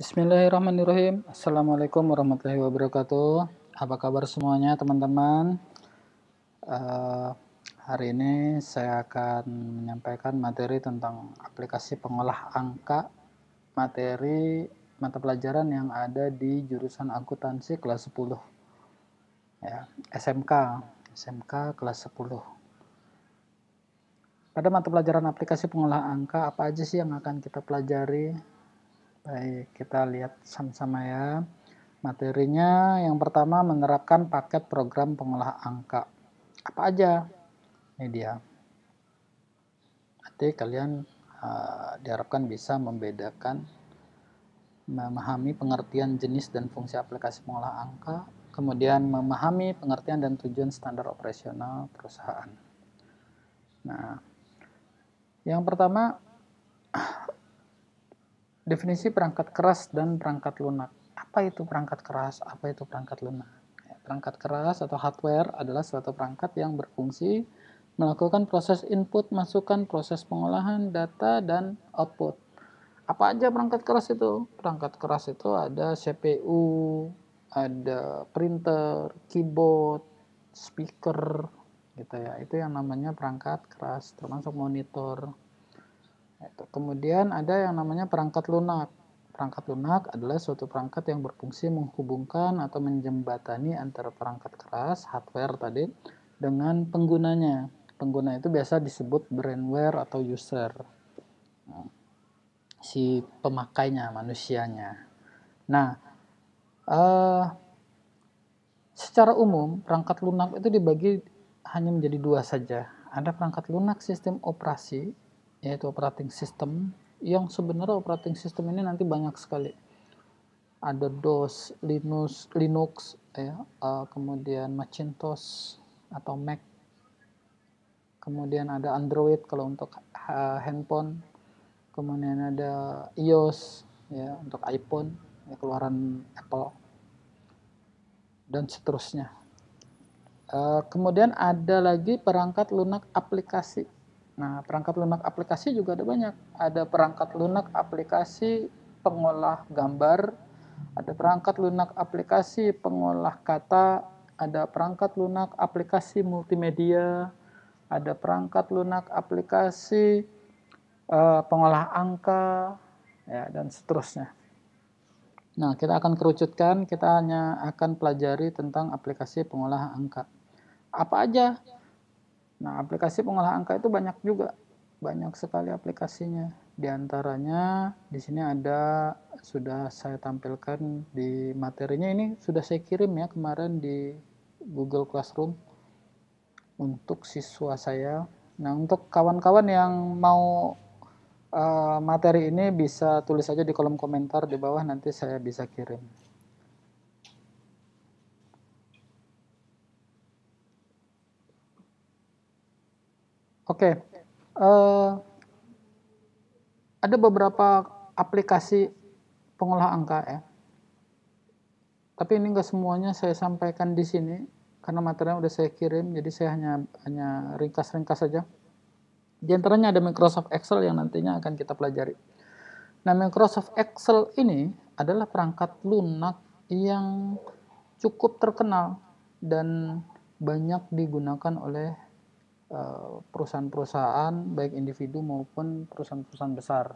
Bismillahirrahmanirrahim. Assalamualaikum warahmatullahi wabarakatuh. Apa kabar semuanya teman-teman? Hari ini saya akan menyampaikan materi tentang aplikasi pengolah angka, materi mata pelajaran yang ada di jurusan akuntansi kelas 10. Ya, SMK kelas 10. Pada mata pelajaran aplikasi pengolah angka, apa aja sih yang akan kita pelajari? Baik, kita lihat sama-sama ya. Materinya yang pertama menerapkan paket program pengolah angka. Apa aja? Ini dia. Nanti kalian diharapkan bisa membedakan, memahami pengertian jenis dan fungsi aplikasi pengolah angka, kemudian memahami pengertian dan tujuan standar operasional perusahaan. Nah, yang pertama, definisi perangkat keras dan perangkat lunak. Apa itu perangkat keras? Apa itu perangkat lunak? Perangkat keras atau hardware adalah suatu perangkat yang berfungsi melakukan proses input, masukan, proses pengolahan data, dan output. Apa aja perangkat keras itu? Perangkat keras itu ada CPU, ada printer, keyboard, speaker, gitu ya. Itu yang namanya perangkat keras, termasuk monitor. Kemudian ada yang namanya perangkat lunak. Perangkat lunak adalah suatu perangkat yang berfungsi menghubungkan atau menjembatani antara perangkat keras, hardware tadi, dengan penggunanya. Pengguna itu biasa disebut brainware atau user. Si pemakainya, manusianya. Nah, secara umum perangkat lunak itu dibagi hanya menjadi dua saja. Ada perangkat lunak sistem operasi, yaitu operating system, yang sebenarnya operating system ini nanti banyak sekali. Ada DOS, Linux ya, kemudian Macintosh atau Mac, kemudian ada Android kalau untuk handphone, kemudian ada iOS ya untuk iPhone ya, keluaran Apple, dan seterusnya. Kemudian ada lagi perangkat lunak aplikasi. Nah, perangkat lunak aplikasi juga ada banyak. Ada perangkat lunak aplikasi pengolah gambar, ada perangkat lunak aplikasi pengolah kata, ada perangkat lunak aplikasi multimedia, ada perangkat lunak aplikasi pengolah angka, ya, dan seterusnya. Nah, kita akan kerucutkan, kita hanya akan pelajari tentang aplikasi pengolah angka. Apa aja? Nah, aplikasi pengolah angka itu banyak juga. Banyak sekali aplikasinya. Di antaranya di sini ada, sudah saya tampilkan di materinya, ini sudah saya kirim ya kemarin di Google Classroom untuk siswa saya. Nah, untuk kawan-kawan yang mau materi ini bisa tulis saja di kolom komentar di bawah, nanti saya bisa kirim. Oke, ada beberapa aplikasi pengolah angka ya. Tapi ini enggak semuanya saya sampaikan di sini karena materinya udah saya kirim, jadi saya hanya ringkas-ringkas saja. Di antaranya ada Microsoft Excel yang nantinya akan kita pelajari. Nah, Microsoft Excel ini adalah perangkat lunak yang cukup terkenal dan banyak digunakan oleh perusahaan-perusahaan baik individu maupun perusahaan-perusahaan besar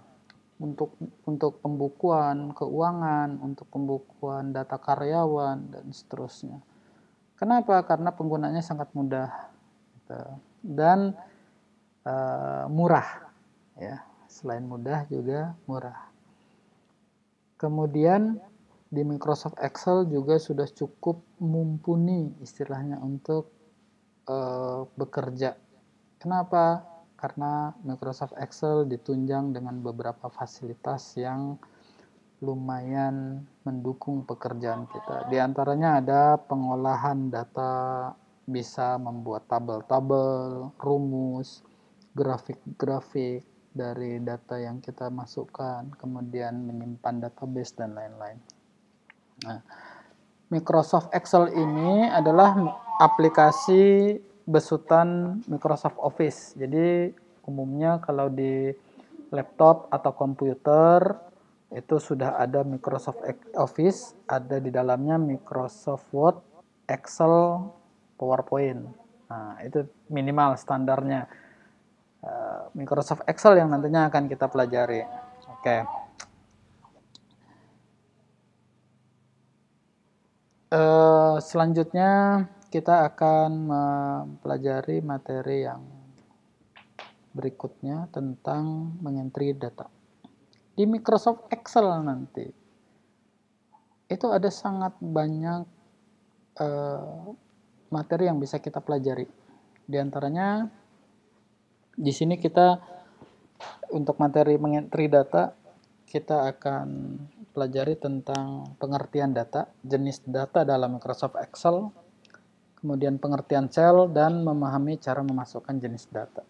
untuk pembukuan keuangan, untuk pembukuan data karyawan, dan seterusnya. Kenapa? Karena penggunanya sangat mudah dan murah ya. Selain mudah juga murah. Kemudian di Microsoft Excel juga sudah cukup mumpuni istilahnya untuk bekerja. Kenapa? Karena Microsoft Excel ditunjang dengan beberapa fasilitas yang lumayan mendukung pekerjaan kita. Di antaranya ada pengolahan data, bisa membuat tabel-tabel, rumus, grafik-grafik dari data yang kita masukkan, kemudian menyimpan database dan lain-lain. Nah, Microsoft Excel ini adalah aplikasi besutan Microsoft Office. Jadi umumnya kalau di laptop atau komputer Itu sudah ada Microsoft Office, ada di dalamnya Microsoft Word, Excel, PowerPoint. Nah, itu minimal standarnya. Microsoft Excel yang nantinya akan kita pelajari. Oke. Selanjutnya kita akan mempelajari materi yang berikutnya tentang mengentry data. Di Microsoft Excel nanti, itu ada sangat banyak materi yang bisa kita pelajari. Di antaranya, di sini kita untuk materi mengentry data, kita akan pelajari tentang pengertian data, jenis data dalam Microsoft Excel, kemudian pengertian sel, dan memahami cara memasukkan jenis data.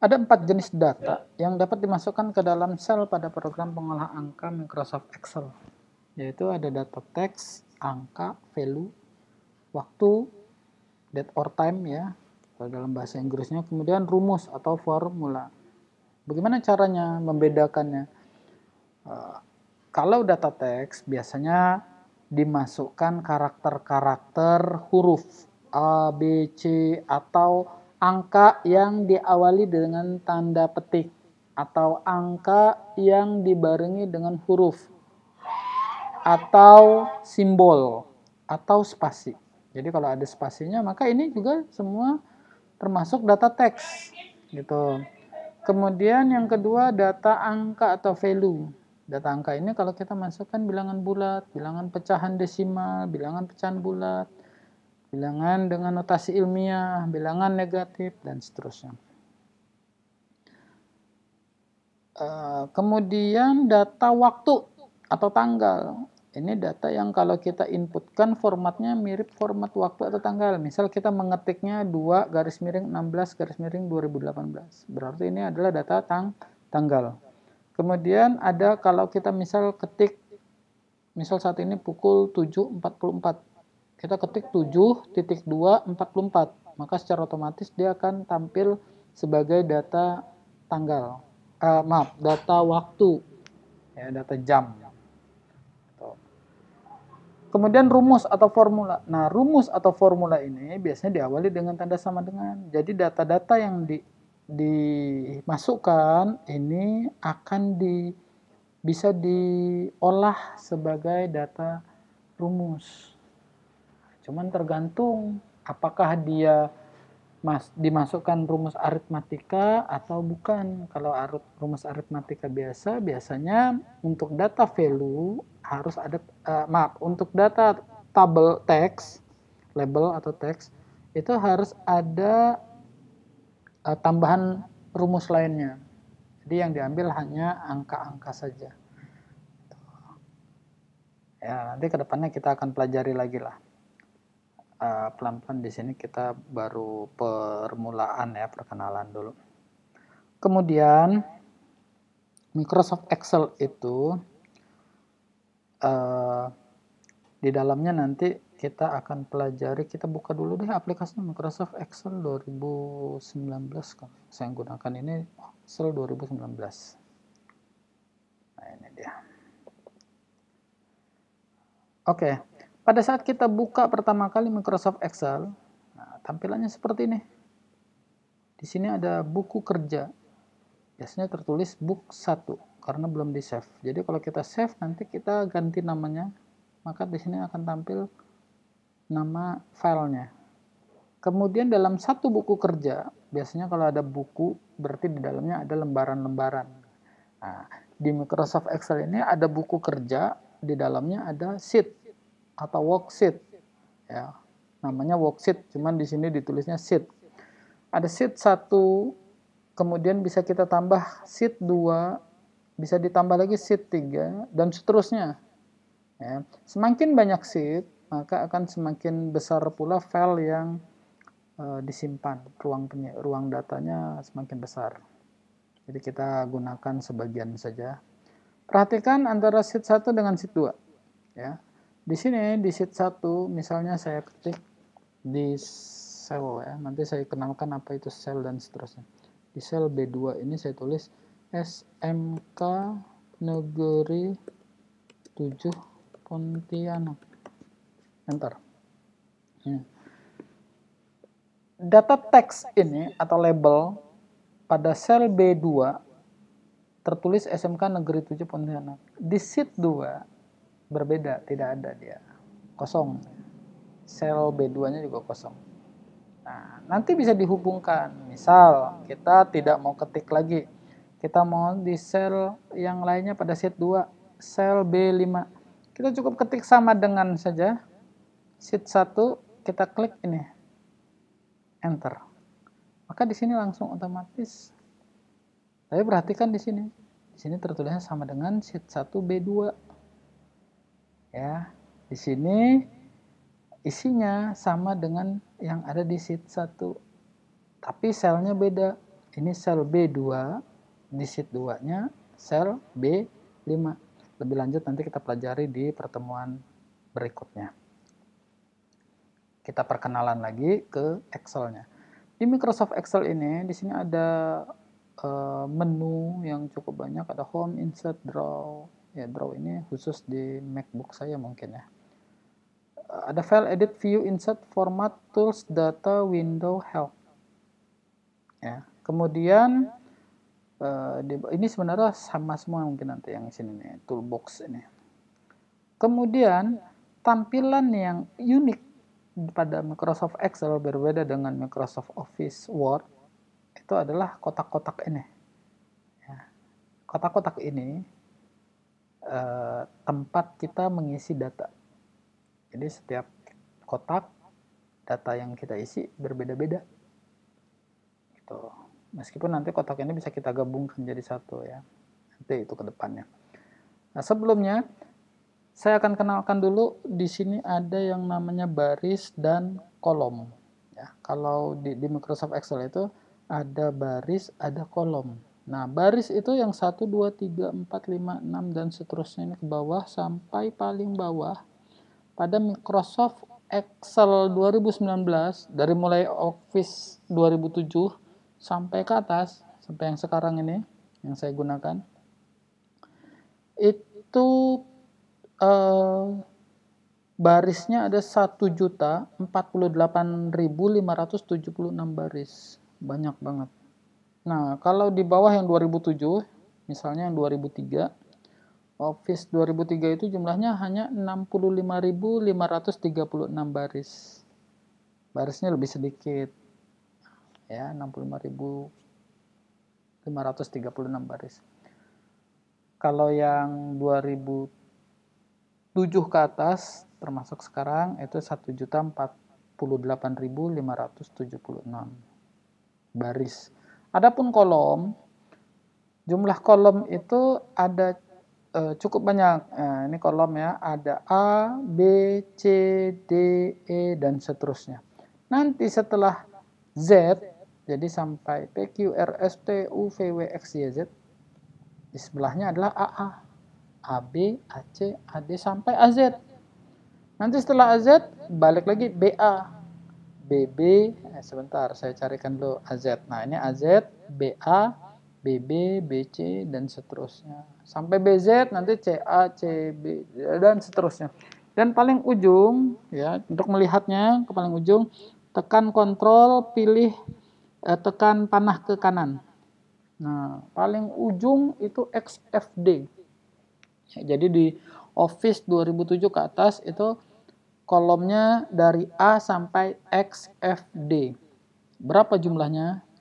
Ada 4 jenis data yang dapat dimasukkan ke dalam sel pada program pengolah angka Microsoft Excel, yaitu ada data teks, angka, value, waktu, date or time ya, kalau dalam bahasa Inggrisnya, kemudian rumus atau formula. Bagaimana caranya membedakannya? Kalau data teks biasanya dimasukkan karakter-karakter huruf A, B, C, atau angka yang diawali dengan tanda petik, atau angka yang dibarengi dengan huruf, atau simbol, atau spasi. Jadi kalau ada spasinya, maka ini juga semua termasuk data teks. Gitu. Kemudian yang kedua, data angka atau value. Data angka ini kalau kita masukkan bilangan bulat, bilangan pecahan desimal, bilangan pecahan bulat, bilangan dengan notasi ilmiah, bilangan negatif, dan seterusnya. Kemudian data waktu atau tanggal. Ini data yang kalau kita inputkan formatnya mirip format waktu atau tanggal. Misal kita mengetiknya 2-16-2018. Berarti ini adalah data tanggal. Kemudian ada kalau kita misal ketik, misal saat ini pukul 7.44. Kita ketik 7.2.44, maka secara otomatis dia akan tampil sebagai data tanggal. Data waktu, ya, data jam. Kemudian rumus atau formula. Nah, rumus atau formula ini biasanya diawali dengan tanda sama dengan. Jadi data-data yang dimasukkan ini akan bisa diolah sebagai data rumus. Cuman tergantung apakah dia dimasukkan rumus aritmatika atau bukan. Kalau rumus aritmatika biasanya untuk data value harus ada, untuk data tabel teks, label atau teks, itu harus ada tambahan rumus lainnya. Jadi yang diambil hanya angka-angka saja. Ya, nanti kedepannya kita akan pelajari lagi lah. Pelan-pelan di sini kita baru permulaan ya, perkenalan dulu. Kemudian Microsoft Excel itu di dalamnya nanti kita akan pelajari, kita buka dulu deh aplikasinya Microsoft Excel 2019 kan. Saya gunakan ini Excel 2019. Nah, ini dia. Oke. Pada saat kita buka pertama kali Microsoft Excel, nah, tampilannya seperti ini. Di sini ada buku kerja. Biasanya tertulis book 1 karena belum di save. Jadi kalau kita save nanti kita ganti namanya, maka di sini akan tampil nama filenya. Kemudian dalam satu buku kerja, biasanya kalau ada buku berarti di dalamnya ada lembaran-lembaran. Nah, di Microsoft Excel ini ada buku kerja, di dalamnya ada sheet atau worksheet, ya, namanya worksheet, cuman di sini ditulisnya sheet. Ada sheet 1, kemudian bisa kita tambah sheet 2, bisa ditambah lagi sheet 3, dan seterusnya. Ya. Semakin banyak sheet, maka akan semakin besar pula file yang disimpan, ruang datanya semakin besar. Jadi kita gunakan sebagian saja. Perhatikan antara sheet 1 dengan sheet 2, ya. Di sini di sheet 1 misalnya saya ketik di sel ya, nanti saya kenalkan apa itu sel dan seterusnya. Di sel B2 ini saya tulis SMK Negeri 7 Pontianak. Enter. Data teks ini atau label pada sel B2 tertulis SMK Negeri 7 Pontianak. Di sheet 2 berbeda, tidak ada dia. Kosong. Sel B2-nya juga kosong. Nah, nanti bisa dihubungkan. Misal kita tidak mau ketik lagi. Kita mau di sel yang lainnya pada sheet 2, sel B5. Kita cukup ketik sama dengan saja. Sheet 1 kita klik ini. Enter. Maka di sini langsung otomatis. Tapi perhatikan di sini. Di sini tertulisnya sama dengan sheet 1 B2. Ya. Di sini isinya sama dengan yang ada di sheet 1. Tapi selnya beda. Ini sel B2, di sheet 2-nya sel B5. Lebih lanjut nanti kita pelajari di pertemuan berikutnya. Kita perkenalan lagi ke Excel-nya. Di Microsoft Excel ini, di sini ada menu yang cukup banyak. Ada Home, Insert, Draw. Ya, Draw ini khusus di MacBook saya mungkin ya. Ada File, Edit, View, Insert, Format, Tools, Data, Window, Help. Ya. Kemudian ini sebenarnya sama semua mungkin nanti yang sini nih, Toolbox ini. Kemudian tampilan yang unik pada Microsoft Excel berbeda dengan Microsoft Office Word itu adalah kotak-kotak ini. Kotak-kotak ini tempat kita mengisi data. Jadi setiap kotak data yang kita isi berbeda-beda. Gitu. Meskipun nanti kotak ini bisa kita gabungkan jadi satu ya. Nanti itu ke depannya. Nah, sebelumnya saya akan kenalkan dulu, di sini ada yang namanya baris dan kolom. Ya, kalau di Microsoft Excel itu ada baris, ada kolom. Nah, baris itu yang 1, 2, 3, 4, 5, 6, dan seterusnya ini ke bawah sampai paling bawah. Pada Microsoft Excel 2019, dari mulai Office 2007 sampai ke atas, sampai yang sekarang ini, yang saya gunakan, itu barisnya ada 1.048.576 baris. Banyak banget. Nah, kalau di bawah yang 2007, misalnya yang 2003, Office 2003 itu jumlahnya hanya 65.536 baris. Barisnya lebih sedikit. Ya, 65.536 baris. Kalau yang 2007 ke atas, termasuk sekarang, itu 1.048.576 baris. Adapun kolom, jumlah kolom itu ada cukup banyak. Nah, ini kolom ya, ada A, B, C, D, E, dan seterusnya. Nanti setelah Z, jadi sampai P, Q, R, S, T, U, V, W, X, Y, Z, di sebelahnya adalah AA. AB, AC, AD, sampai AZ. Nanti setelah AZ, balik lagi BA, BB, sebentar saya carikan dulu AZ. Nah, ini AZ, BA, BB, BC, dan seterusnya. Sampai BZ, nanti CA, CB, dan seterusnya. Dan paling ujung, ya, untuk melihatnya ke paling ujung, tekan kontrol, pilih, tekan panah ke kanan. Nah, paling ujung itu XFD. Jadi di Office 2007 ke atas itu kolomnya dari A sampai XFD. Berapa jumlahnya?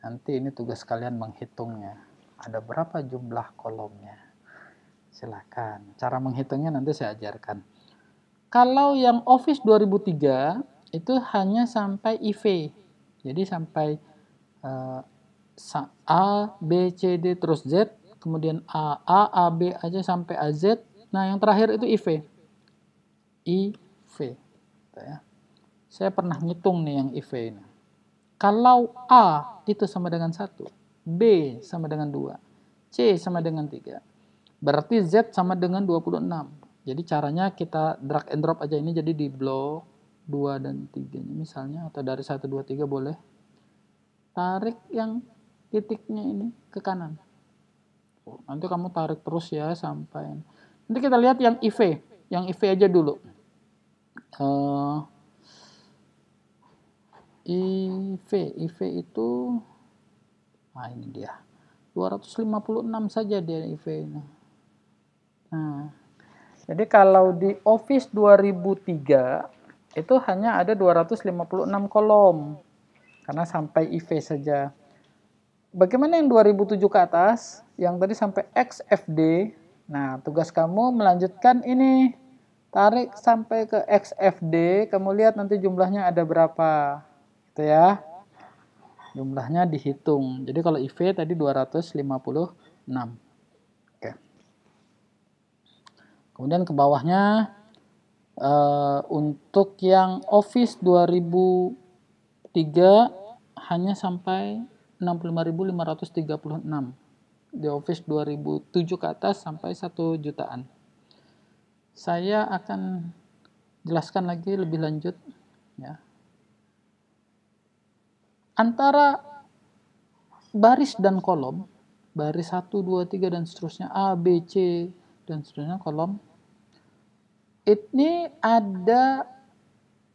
Nanti ini tugas kalian menghitungnya. Ada berapa jumlah kolomnya? Silakan. Cara menghitungnya nanti saya ajarkan. Kalau yang Office 2003 itu hanya sampai IV. Jadi sampai A, B, C, D, terus Z. Kemudian A, B aja sampai AZ. Nah, yang terakhir itu IV. IV. Ya. Saya pernah ngitung nih yang IV ini. Kalau A itu sama dengan 1, B sama dengan 2, C sama dengan 3. Berarti Z sama dengan 26. Jadi caranya kita drag and drop aja ini jadi di blok 2 dan 3 misalnya, atau dari 1, 2, 3 boleh. Tarik yang titiknya ini ke kanan. Nanti kamu tarik terus ya sampai. Nanti kita lihat yang IV aja dulu. IV itu, nah ini dia, 256 saja dia IV-nya. Nah, jadi kalau di Office 2003 itu hanya ada 256 kolom karena sampai IV saja. Bagaimana yang 2007 ke atas, yang tadi sampai XFD? Nah, tugas kamu melanjutkan ini, tarik sampai ke XFD, kamu lihat nanti jumlahnya ada berapa, gitu ya. Jumlahnya dihitung. Jadi kalau IV tadi 256. Oke. Kemudian ke bawahnya untuk yang Office 2003 hanya sampai 65.536. Di Office 2007 ke atas sampai 1 jutaan. Saya akan jelaskan lagi lebih lanjut ya. Antara baris dan kolom, baris 1, 2, 3 dan seterusnya, A, B, C dan seterusnya kolom, ini ada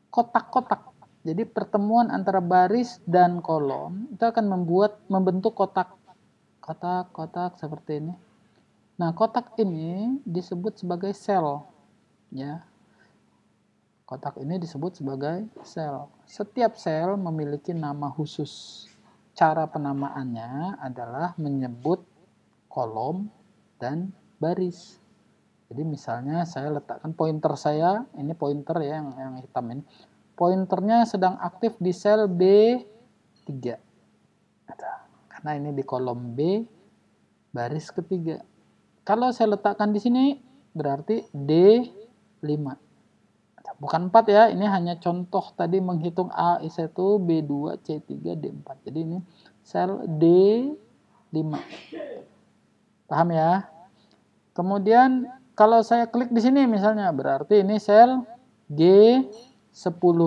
kotak-kotak. Jadi pertemuan antara baris dan kolom itu akan membentuk kotak seperti ini. Nah, kotak ini disebut sebagai sel ya. Kotak ini disebut sebagai sel. Setiap sel memiliki nama khusus. Cara penamaannya adalah menyebut kolom dan baris. Jadi misalnya saya letakkan pointer saya, ini pointer ya yang hitam ini. Pointernya sedang aktif di sel B3. Karena ini di kolom B, baris ketiga. Kalau saya letakkan di sini, berarti D5. Bukan 4 ya, ini hanya contoh tadi menghitung A1, B2, C3, D4. Jadi ini sel D5. Paham ya? Kemudian kalau saya klik di sini misalnya, berarti ini sel G10.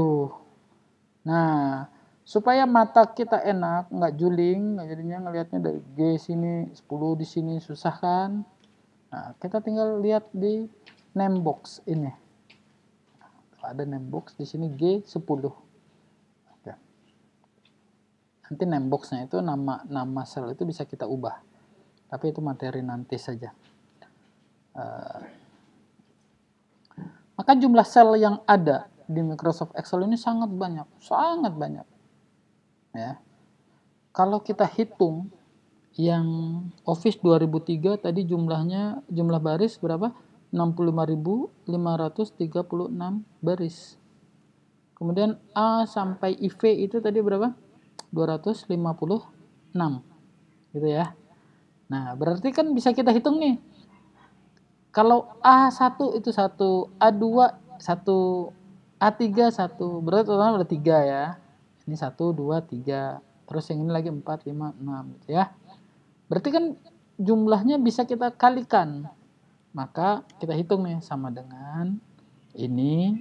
Nah, supaya mata kita enak, nggak juling, jadinya ngelihatnya dari G sini, 10 di sini, susah kan? Nah, kita tinggal lihat di name box ini. Ada name box di sini G10. Oke. Nanti name box-nya itu nama sel itu bisa kita ubah. Tapi itu materi nanti saja. Maka jumlah sel yang ada di Microsoft Excel ini sangat banyak, ya. Kalau kita hitung yang Office 2003 tadi jumlah baris berapa? 65.536 baris. Kemudian A sampai IV itu tadi berapa? 256. Gitu ya. Nah, berarti kan bisa kita hitung nih. Kalau A1 itu 1, A2 1, A3 1. Berarti total ada 3 ya. Ini 1, 2, 3. Terus yang ini lagi 4, 5, 6 gitu ya. Berarti kan jumlahnya bisa kita kalikan. Maka kita hitung nih sama dengan ini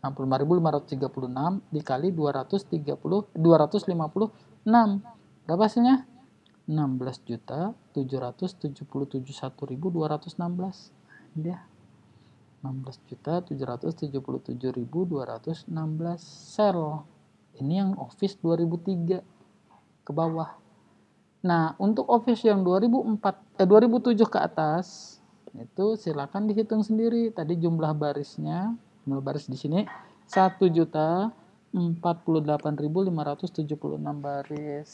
65.536 dikali 256. Berapa hasilnya? 16.777.1.216. Dia 16.777.216 sel. Ini yang Office 2003 ke bawah. Nah, untuk Office yang 2007 ke atas itu silakan dihitung sendiri. Tadi jumlah barisnya, jumlah baris di sini 1.048.576 baris.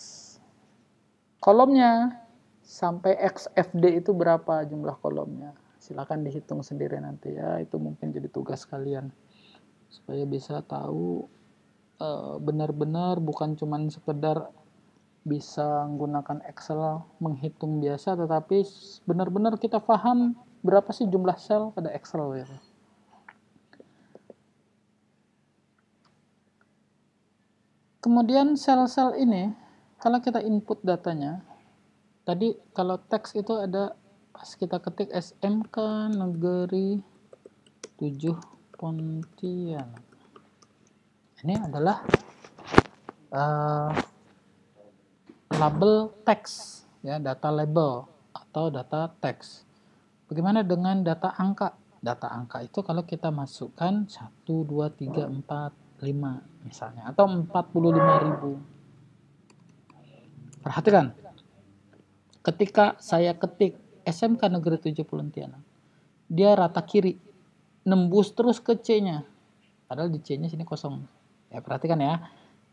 Kolomnya sampai XFD itu berapa jumlah kolomnya? Silakan dihitung sendiri nanti ya. Itu mungkin jadi tugas kalian supaya bisa tahu benar-benar bukan cuma sekedar bisa menggunakan Excel menghitung biasa, tetapi benar-benar kita paham berapa sih jumlah sel pada Excel ya. Kemudian sel-sel ini kalau kita input datanya, tadi kalau teks itu ada pas kita ketik SMK Negeri 7 Pontianak. Ini adalah label teks, ya, data label atau data teks. Bagaimana dengan data angka? Data angka itu kalau kita masukkan 1, 2, 3, 4, 5 misalnya, atau 45.000. Perhatikan, ketika saya ketik SMK Negeri 7 Pontianak, dia rata kiri, nembus terus ke C-nya. Padahal di C-nya sini kosong. Ya, perhatikan ya.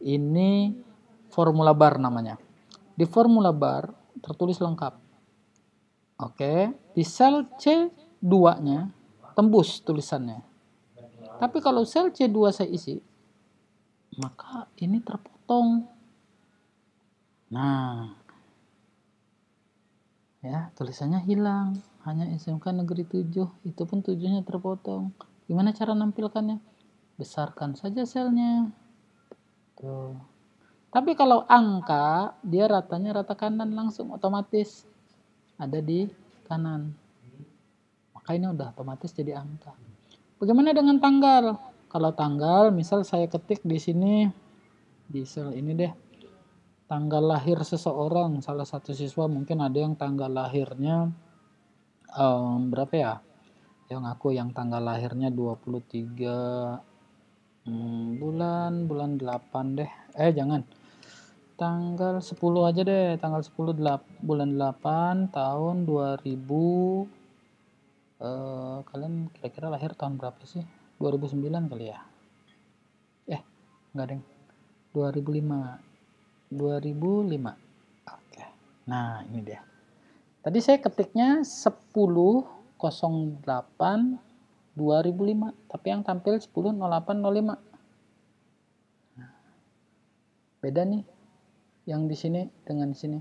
Ini formula bar namanya. Di formula bar tertulis lengkap. Oke, di sel C2-nya tembus tulisannya. Tapi kalau sel C2 saya isi, maka ini terpotong. Nah, ya, tulisannya hilang. Hanya SMK Negeri 7, itu pun 7-nya terpotong. Gimana cara nampilkannya? Besarkan saja selnya. Tuh. Tapi kalau angka, dia ratanya rata kanan langsung, otomatis ada di kanan. Maka ini udah otomatis jadi angka. Bagaimana dengan tanggal? Kalau tanggal, misal saya ketik di sini, di sel ini deh, tanggal lahir seseorang, salah satu siswa mungkin ada yang tanggal lahirnya berapa ya? Yang aku yang tanggal lahirnya 23 bulan 8 deh. Jangan. Tanggal 10 aja deh, tanggal 10 bulan 8 tahun 2000. Kalian kira-kira lahir tahun berapa sih? 2009 kali ya? Enggak deng. 2005. 2005. Oke. Nah, ini dia. Tadi saya ketiknya 10.08 2005, tapi yang tampil 10.08.05. Beda nih yang di sini dengan di sini.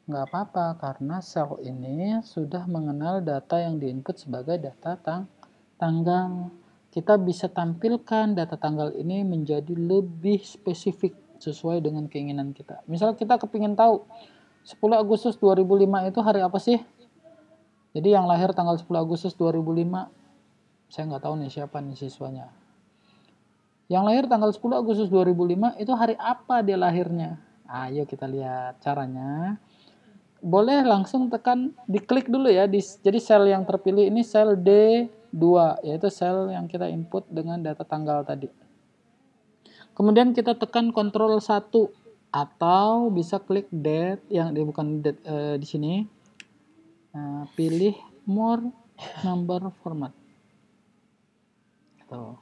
Nggak apa-apa karena sel ini sudah mengenal data yang diinput sebagai data tanggal. Kita bisa tampilkan data tanggal ini menjadi lebih spesifik sesuai dengan keinginan kita. Misal kita kepingin tahu 10 Agustus 2005 itu hari apa sih? Jadi yang lahir tanggal 10 Agustus 2005, saya nggak tahu nih siapa nih siswanya. Yang lahir tanggal 10 Agustus 2005 itu hari apa dia lahirnya? Ayo kita lihat caranya. Boleh langsung tekan, diklik dulu ya. Jadi sel yang terpilih ini sel D2, yaitu sel yang kita input dengan data tanggal tadi. Kemudian kita tekan Ctrl 1 atau bisa klik date yang bukan date di sini. Pilih more number format. Tuh.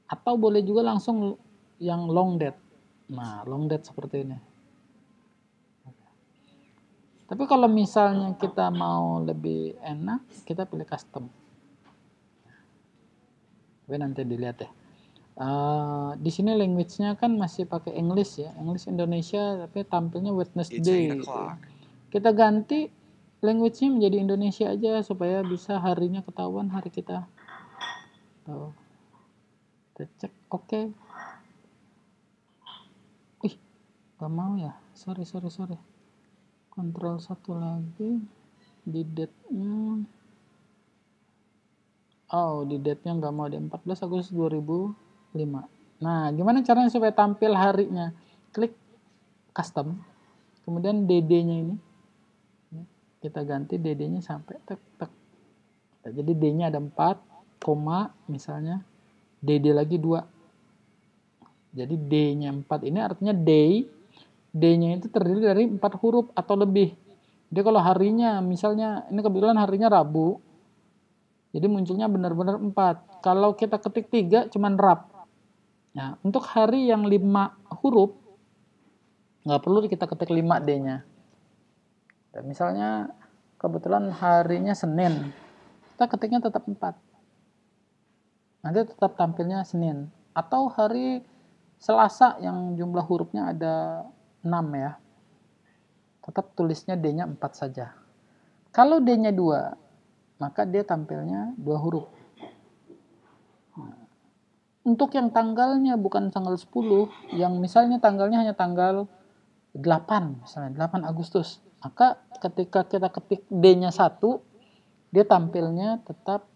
Atau boleh juga langsung yang long date. Nah, long date seperti ini. Tapi kalau misalnya kita mau lebih enak, kita pilih custom. Tapi nanti dilihat ya. Di sini language-nya kan masih pakai English ya, English Indonesia, tapi tampilnya Wednesday. Gitu. Kita ganti language-nya menjadi Indonesia aja supaya bisa harinya ketahuan hari kita. Tuh. Kita cek, oke. Gak mau ya, sorry. Ctrl 1 lagi, di date-nya, di date-nya nggak mau, di 14 Agustus 2005. Nah, gimana caranya supaya tampil harinya? Klik custom, kemudian DD-nya ini, kita ganti DD-nya sampai tek. Jadi D-nya ada 4, koma misalnya, DD lagi 2. Jadi D-nya 4 ini artinya day, D-nya itu terdiri dari 4 huruf atau lebih. Jadi kalau harinya, misalnya ini kebetulan harinya Rabu, jadi munculnya benar-benar 4. Kalau kita ketik 3, cuman Rab. Nah, untuk hari yang 5 huruf, nggak perlu kita ketik 5 D-nya. Dan misalnya kebetulan harinya Senin, kita ketiknya tetap 4. Nanti tetap tampilnya Senin. Atau hari Selasa yang jumlah hurufnya ada 6 ya. Tetap tulisnya D-nya 4 saja. Kalau D-nya 2, maka dia tampilnya 2 huruf. Nah, untuk yang tanggalnya bukan tanggal 10, yang misalnya tanggalnya hanya tanggal 8, misalnya 8 Agustus. Maka ketika kita ketik D-nya 1, dia tampilnya tetap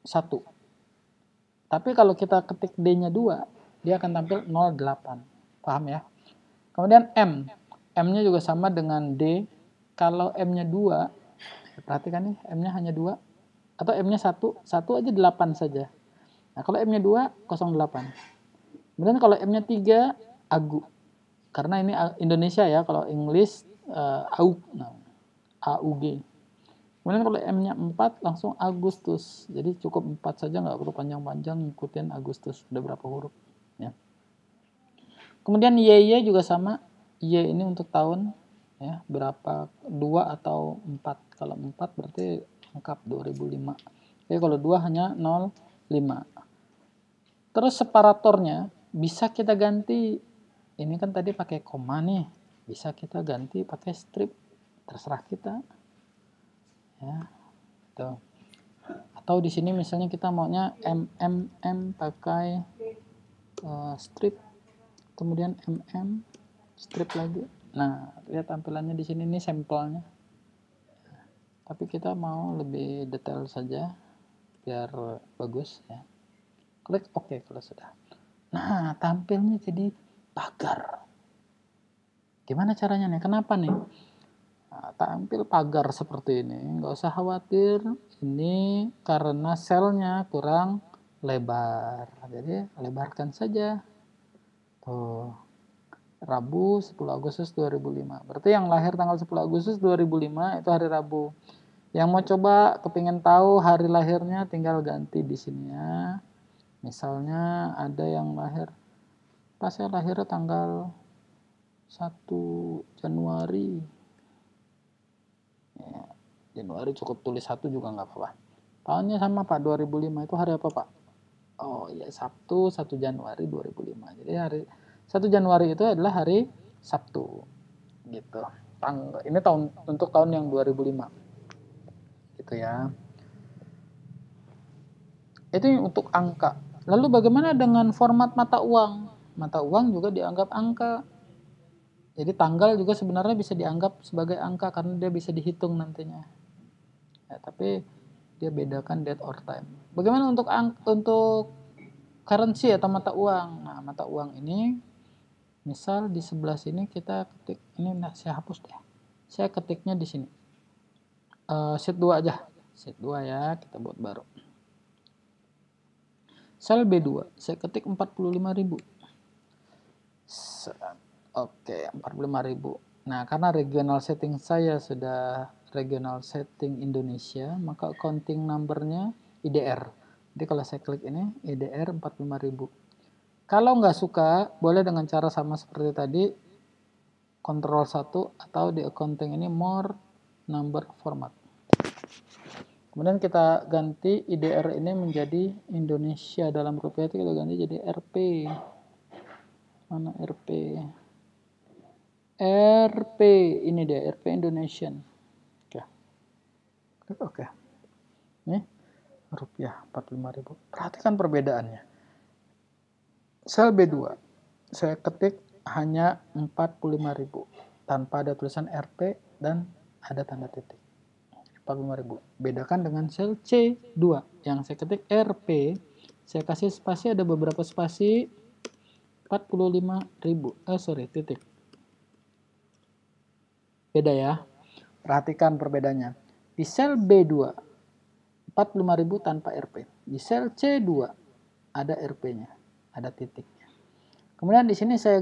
1. Tapi kalau kita ketik D-nya 2, dia akan tampil 08. Paham ya? Kemudian M. M-nya juga sama dengan D. Kalau M-nya 2, perhatikan nih, M-nya hanya 2. Atau M-nya 1, 1 aja 8 saja. Nah, kalau M-nya 2, 08. Kemudian kalau M-nya 3, Agu. Karena ini Indonesia ya, kalau English AUG. Nah, AUG. Kemudian kalau M-nya 4, langsung Agustus. Jadi cukup 4 saja, nggak perlu panjang-panjang ngikutin Agustus. Udah berapa huruf. Ya. Kemudian Y juga sama. Y ini untuk tahun. Ya, berapa, 2 atau 4. Kalau 4 berarti lengkap 2005. Jadi kalau 2 hanya 05. Terus separatornya bisa kita ganti. Ini kan tadi pakai koma nih. Bisa kita ganti pakai strip. Terserah kita. Ya, tuh. Atau di sini misalnya kita maunya M pakai strip. Kemudian strip lagi. Nah, lihat tampilannya di sini, ini sampelnya. Tapi kita mau lebih detail saja biar bagus ya. Klik OK kalau sudah. Nah, tampilnya jadi pagar. Gimana caranya nih? Kenapa nih? Nah, tampil pagar seperti ini. Nggak usah khawatir. Ini karena selnya kurang lebar. Jadi lebarkan saja. Tuh. Rabu 10 Agustus 2005. Berarti yang lahir tanggal 10 Agustus 2005 itu hari Rabu. Yang mau coba kepingin tahu hari lahirnya tinggal ganti di sini ya. Misalnya ada yang lahir, pas saya lahirnya tanggal 1 Januari. Ya, Januari cukup tulis 1 juga nggak apa-apa. Tahunnya sama Pak, 2005 itu hari apa Pak? Oh iya, Sabtu 1 Januari 2005. Jadi hari 1 Januari itu adalah hari Sabtu. Gitu. Ini untuk tahun yang 2005. Gitu ya. Itu untuk angka. Lalu bagaimana dengan format mata uang? Mata uang juga dianggap angka. Jadi tanggal juga sebenarnya bisa dianggap sebagai angka karena dia bisa dihitung nantinya. Ya, tapi dia bedakan date or time. Bagaimana untuk currency atau mata uang? Nah, mata uang ini misal di sebelah sini kita ketik, ini saya hapus deh. Saya ketiknya di sini. Sheet 2 aja. Sheet 2 ya, kita buat baru. Sel B2, saya ketik 45.000. Oke, 45.000. Nah, karena regional setting saya sudah regional setting Indonesia, maka accounting numbernya IDR. Jadi kalau saya klik ini, IDR 45.000. Kalau nggak suka, boleh dengan cara sama seperti tadi, Ctrl 1 atau di accounting ini more number format. Kemudian kita ganti IDR ini menjadi Indonesia, dalam rupiah itu kita ganti jadi RP. Mana RP? RP ini dia, RP Indonesian. Oke. Oke. Nih, rupiah 45.000. Perhatikan perbedaannya. Sel B2 saya ketik hanya 45.000 tanpa ada tulisan RP dan ada tanda titik. 45.000. Bedakan dengan sel C2 yang saya ketik RP, saya kasih spasi, ada beberapa spasi, 45.000. Titik. Beda ya. Perhatikan perbedaannya. Di sel B2 45.000 tanpa RP. Di sel C2 ada RP-nya, ada titiknya. Kemudian di sini saya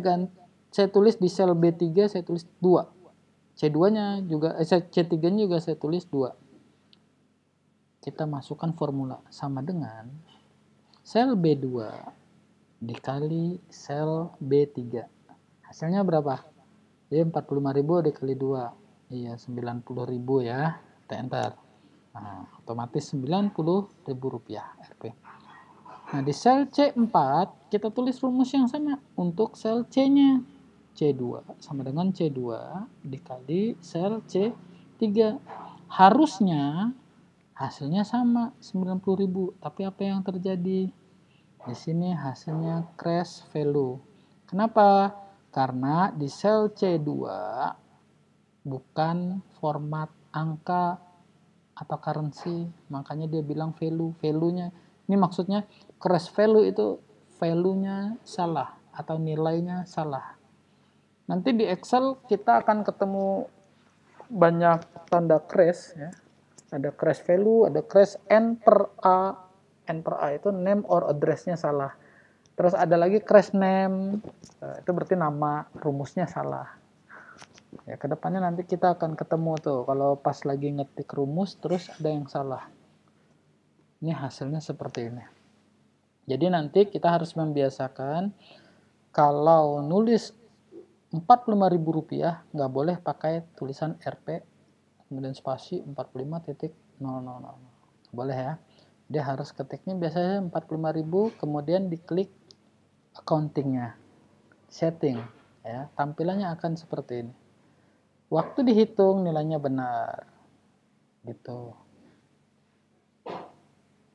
tulis di sel B3 saya tulis 2. C2-nya juga C3-nya juga saya tulis 2. Kita masukkan formula sama dengan sel B2 dikali sel B3. Hasilnya berapa? Jadi 45.000 dikali 2. Iya, 90.000 ya. Kita enter. Nah, otomatis 90.000 rupiah Rp. Nah, di sel C4 kita tulis rumus yang sama untuk sel C-nya. C2 sama dengan C2 dikali sel C3. Harusnya hasilnya sama, 90.000. Tapi apa yang terjadi? Di sini hasilnya crash value. Kenapa? Karena di sel C2 bukan format angka atau currency, makanya dia bilang value-nya. Ini maksudnya crash value itu value-nya salah atau nilainya salah. Nanti di Excel kita akan ketemu banyak tanda crash ya. Ada crash value, ada crash n per a. N per a itu name or address-nya salah. Terus ada lagi crash name, itu berarti nama rumusnya salah. Ya, kedepannya nanti kita akan ketemu tuh kalau pas lagi ngetik rumus terus ada yang salah. Ini hasilnya seperti ini. Jadi nanti kita harus membiasakan kalau nulis Rp45.000 nggak boleh pakai tulisan RP kemudian spasi 45.000. Boleh ya. Dia harus ketiknya biasanya 45.000 kemudian diklik accountingnya, setting ya. Tampilannya akan seperti ini. Waktu dihitung nilainya benar. Gitu.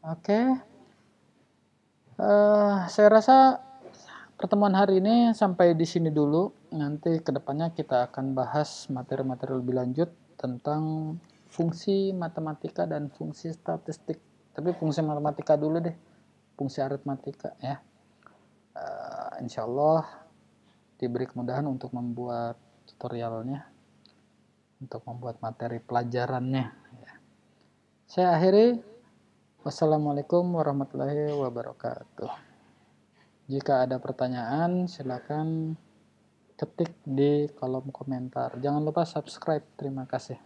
Oke. Saya rasa pertemuan hari ini sampai di sini dulu. Nanti kedepannya kita akan bahas materi-materi lebih lanjut tentang fungsi matematika dan fungsi statistik. Tapi fungsi matematika dulu deh, fungsi aritmatika ya. Insya Allah diberi kemudahan untuk membuat tutorialnya, untuk membuat materi pelajarannya. Ya. Saya akhiri. Wassalamualaikum warahmatullahi wabarakatuh. Jika ada pertanyaan, silakan ketik di kolom komentar. Jangan lupa subscribe. Terima kasih.